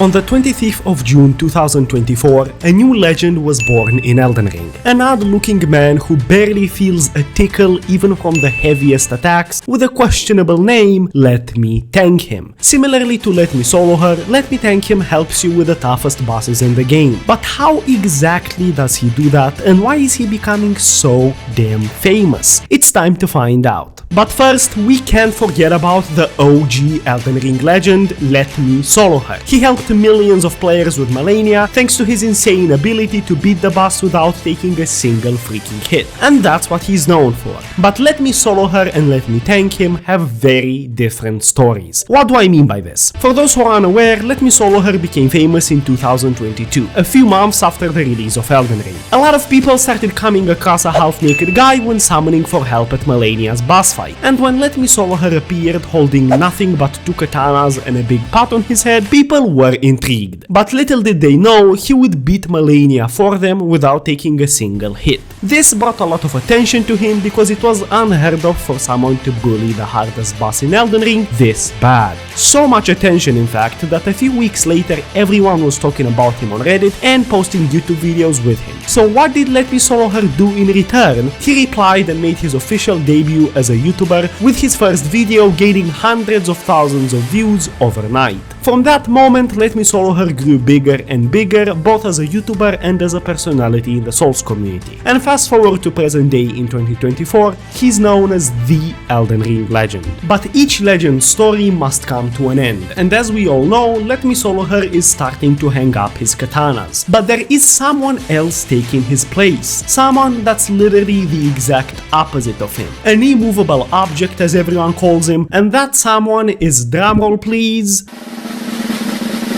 On the 25th of June 2024, a new legend was born in Elden Ring. An odd-looking man who barely feels a tickle even from the heaviest attacks, with a questionable name, Let Me Tank Him. Similarly to Let Me Solo Her, Let Me Tank Him helps you with the toughest bosses in the game. But how exactly does he do that, and why is he becoming so damn famous? It's time to find out. But first, we can't forget about the OG Elden Ring legend, Let Me Solo Her. He helped millions of players with Malenia thanks to his insane ability to beat the boss without taking a single freaking hit. And that's what he's known for. But Let Me Solo Her and Let Me Tank Him have very different stories. What do I mean by this? For those who are unaware, Let Me Solo Her became famous in 2022, a few months after the release of Elden Ring. A lot of people started coming across a half-naked guy when summoning for help at Malenia's boss fight. And when Let Me Solo Her appeared holding nothing but two katanas and a big pot on his head, people were intrigued. But little did they know he would beat Malenia for them without taking a single hit. This brought a lot of attention to him because it was unheard of for someone to bully the hardest boss in Elden Ring this bad. So much attention, in fact, that a few weeks later everyone was talking about him on Reddit and posting YouTube videos with him. So what did Let Me Solo Her do in return? He replied and made his official debut as a YouTuber, with his first video gaining hundreds of thousands of views overnight. From that moment, Let Me Solo Her grew bigger and bigger, both as a YouTuber and as a personality in the Souls community. And fast forward to present day in 2024, he's known as the Elden Ring Legend. But each legend's story must come to an end, and as we all know, Let Me Solo Her is starting to hang up his katanas. But there is someone else taking his place, someone that's literally the exact opposite of him. An immovable object, as everyone calls him, and that someone is, drumroll please,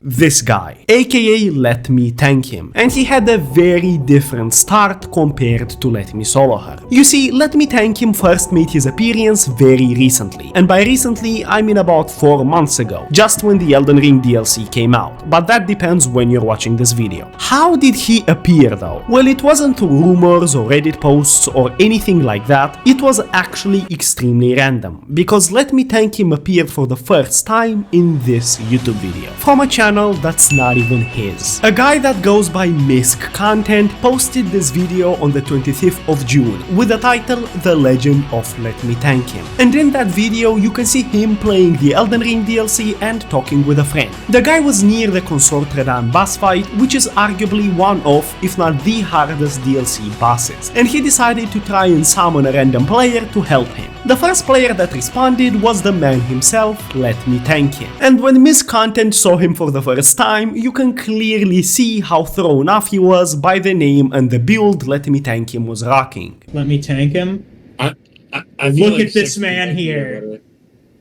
this guy, aka Let Me Tank Him, and he had a very different start compared to Let Me Solo Her. You see, Let Me Tank Him first made his appearance very recently, and by recently I mean about 4 months ago, just when the Elden Ring DLC came out, but that depends when you're watching this video. How did he appear though? Well, it wasn't through rumors or Reddit posts or anything like that, it was actually extremely random, because Let Me Tank Him appeared for the first time in this YouTube video, from a channel that's not even his. A guy that goes by Misk Content posted this video on the 25th of June with the title The Legend of Let Me Tank Him. And in that video you can see him playing the Elden Ring DLC and talking with a friend. The guy was near the Consort Radahn boss fight, which is arguably one of, if not the hardest DLC bosses, and he decided to try and summon a random player to help him. The first player that responded was the man himself, Let Me Tank Him. And when Misk Content saw him for the first time, you can clearly see how thrown off he was by the name and the build Let Me Tank Him was rocking. Let me tank him? I Look at this man here.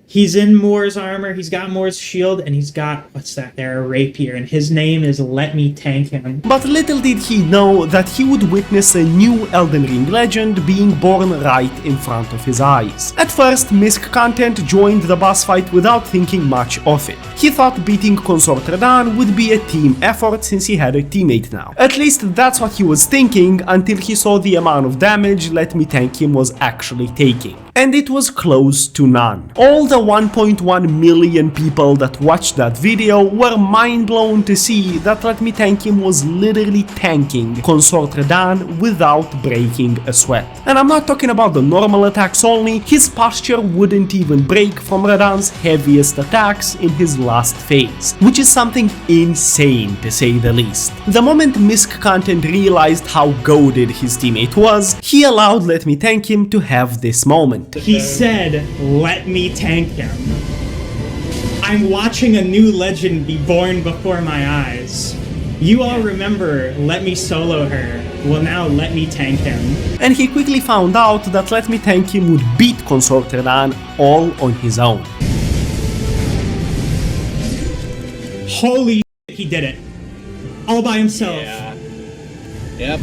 He's in Moore's armor, he's got Moore's shield, and he's got, what's that there, a rapier, and his name is Let Me Tank Him. But little did he know that he would witness a new Elden Ring legend being born right in front of his eyes. At first, Misk Content joined the boss fight without thinking much of it. He thought beating Consort Radahn would be a team effort since he had a teammate now. At least that's what he was thinking until he saw the amount of damage Let Me Tank Him was actually taking. And it was close to none. All the 1.1 million people that watched that video were mind blown to see that Let Me Tank Him was literally tanking Consort Radahn without breaking a sweat. And I'm not talking about the normal attacks only, his posture wouldn't even break from Radahn's heaviest attacks in his last phase, which is something insane to say the least. The moment Misk Content realized how goated his teammate was, he allowed Let Me Tank Him to have this moment. He said, let me tank him. I'm watching a new legend be born before my eyes. You all remember Let Me Solo Her, well now let me tank him. And he quickly found out that Let Me Tank Him would beat Consort Radahn all on his own. Holy shit, he did it. All by himself. Yeah. Yep.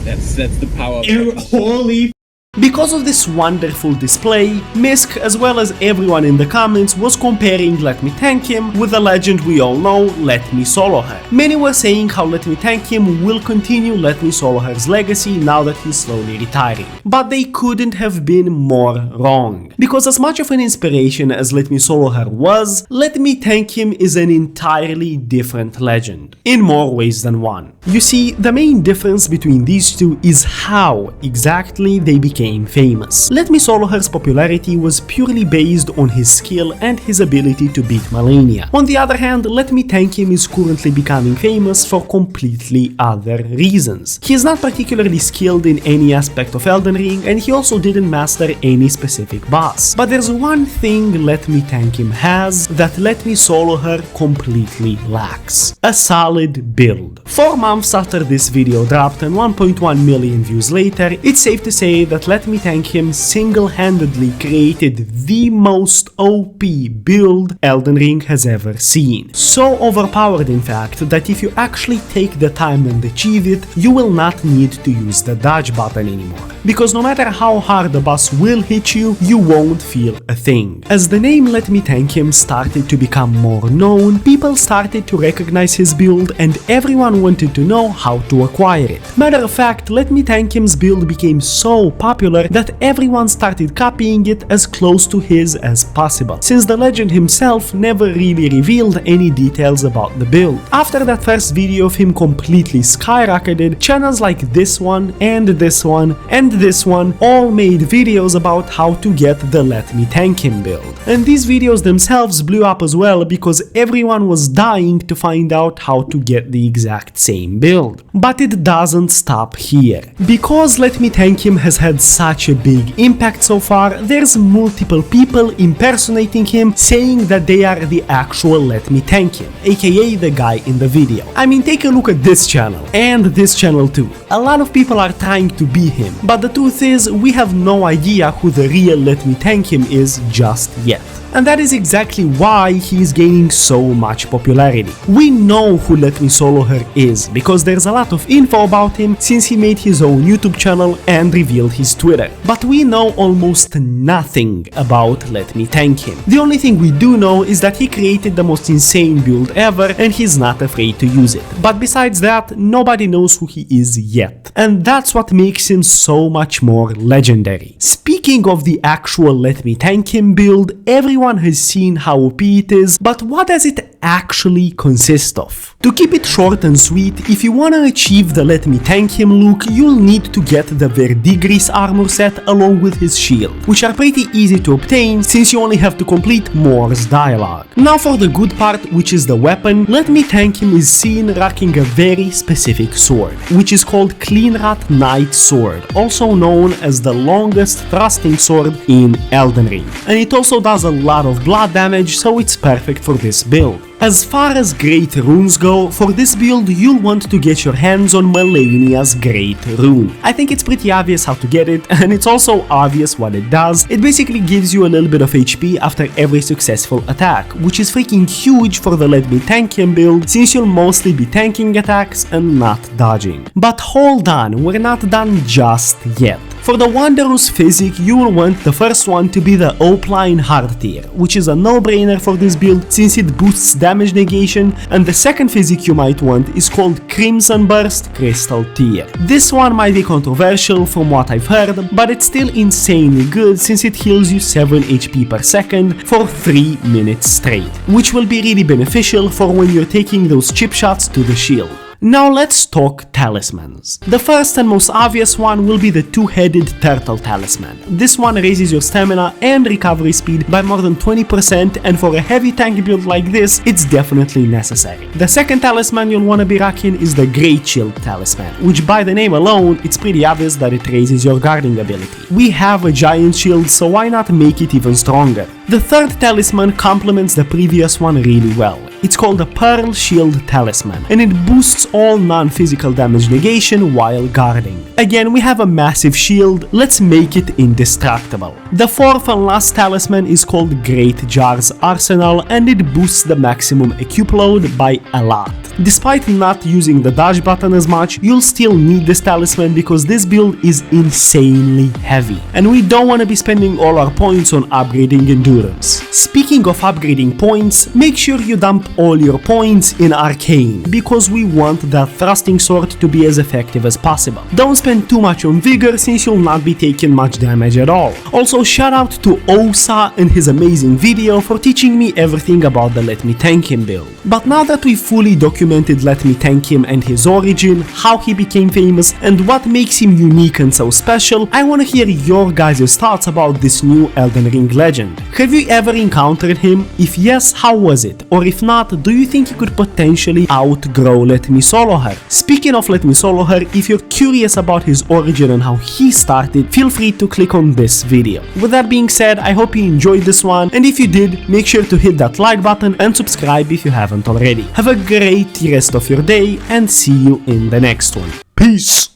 That's the power of Holy Because of this wonderful display, Misk, as well as everyone in the comments, was comparing Let Me Tank Him with the legend we all know, Let Me Solo Her. Many were saying how Let Me Tank Him will continue Let Me Solo Her's legacy now that he's slowly retiring. But they couldn't have been more wrong. Because as much of an inspiration as Let Me Solo Her was, Let Me Tank Him is an entirely different legend, in more ways than one. You see, the main difference between these two is how exactly they became famous. Let Me Solo Her's popularity was purely based on his skill and his ability to beat Malenia. On the other hand, Let Me Tank Him is currently becoming famous for completely other reasons. He is not particularly skilled in any aspect of Elden Ring, and he also didn't master any specific boss. But there's one thing Let Me Tank Him has that Let Me Solo Her completely lacks: a solid build. 4 months after this video dropped and 1.1 million views later, it's safe to say that Let Me Tank Him single-handedly created the most OP build Elden Ring has ever seen. So overpowered, in fact, that if you actually take the time and achieve it, you will not need to use the dodge button anymore. Because no matter how hard the boss will hit you, you won't feel a thing. As the name Let Me Tank Him started to become more known, people started to recognize his build and everyone wanted to know how to acquire it. Matter of fact, Let Me Tank Him's build became so popular that everyone started copying it as close to his as possible, since the legend himself never really revealed any details about the build. After that first video of him completely skyrocketed, channels like this one and this one and this one all made videos about how to get the Let Me Tank Him build. And these videos themselves blew up as well because everyone was dying to find out how to get the exact same build. But it doesn't stop here. Because Let Me Tank Him has had such a big impact so far, there's multiple people impersonating him saying that they are the actual Let Me Tank Him, aka the guy in the video. I mean, take a look at this channel, and this channel too. A lot of people are trying to be him, but the truth is, we have no idea who the real Let Me Tank Him is just yet. And that is exactly why he is gaining so much popularity. We know who Let Me Solo Her is, because there's a lot of info about him since he made his own YouTube channel and revealed his Twitter. But we know almost nothing about Let Me Tank Him. The only thing we do know is that he created the most insane build ever and he's not afraid to use it. But besides that, nobody knows who he is yet. And that's what makes him so much more legendary. Speaking of the actual Let Me Tank Him build, everyone has seen how OP it is, but what does it actually consist of? To keep it short and sweet, if you wanna achieve the Let Me Tank Him look, you'll need to get the Verdigris armor set along with his shield, which are pretty easy to obtain since you only have to complete Mor's dialogue. Now for the good part, which is the weapon, Let Me Tank Him is seen rocking a very specific sword, which is called Cleanrat Knight Sword, also known as the longest thrusting sword in Elden Ring. And it also does a lot of blood damage, so it's perfect for this build. As far as Great Runes go, for this build you'll want to get your hands on Malenia's Great Rune. I think it's pretty obvious how to get it, and it's also obvious what it does. It basically gives you a little bit of HP after every successful attack, which is freaking huge for the Let Me Tank Him build, since you'll mostly be tanking attacks and not dodging. But hold on, we're not done just yet. For the Wanderer's physic, you will want the first one to be the Opaline Hard Tier, which is a no-brainer for this build since it boosts damage negation, and the second physic you might want is called Crimson Burst Crystal Tier. This one might be controversial from what I've heard, but it's still insanely good since it heals you 7 HP per second for 3 minutes straight, which will be really beneficial for when you're taking those chip shots to the shield. Now let's talk talismans. The first and most obvious one will be the two-headed turtle talisman. This one raises your stamina and recovery speed by more than 20%, and for a heavy tank build like this, it's definitely necessary. The second talisman you'll want to be rocking is the Great Shield talisman, which by the name alone, it's pretty obvious that it raises your guarding ability. We have a giant shield, so why not make it even stronger? The third talisman complements the previous one really well. It's called the Pearl Shield Talisman, and it boosts all non-physical damage negation while guarding. Again, we have a massive shield, let's make it indestructible. The fourth and last talisman is called Great Jar's Arsenal, and it boosts the maximum equip load by a lot. Despite not using the dodge button as much, you'll still need this talisman because this build is insanely heavy, and we don't want to be spending all our points on upgrading endurance. Speaking of upgrading points, make sure you dump all your points in Arcane, because we want that thrusting sword to be as effective as possible. Don't spend too much on Vigor since you'll not be taking much damage at all. Also, shout out to Osa and his amazing video for teaching me everything about the Let Me Tank Him build. But now that we fully documented Let Me Tank Him and his origin, how he became famous, and what makes him unique and so special, I wanna hear your guys' thoughts about this new Elden Ring Legend. Have you ever encountered him? If yes, how was it? Or if not, do you think you could potentially outgrow Let Me Solo Her? Speaking of Let Me Solo Her, if you're curious about his origin and how he started, feel free to click on this video. With that being said, I hope you enjoyed this one, and if you did, make sure to hit that like button and subscribe if you haven't already. Have a great rest of your day, and see you in the next one. Peace!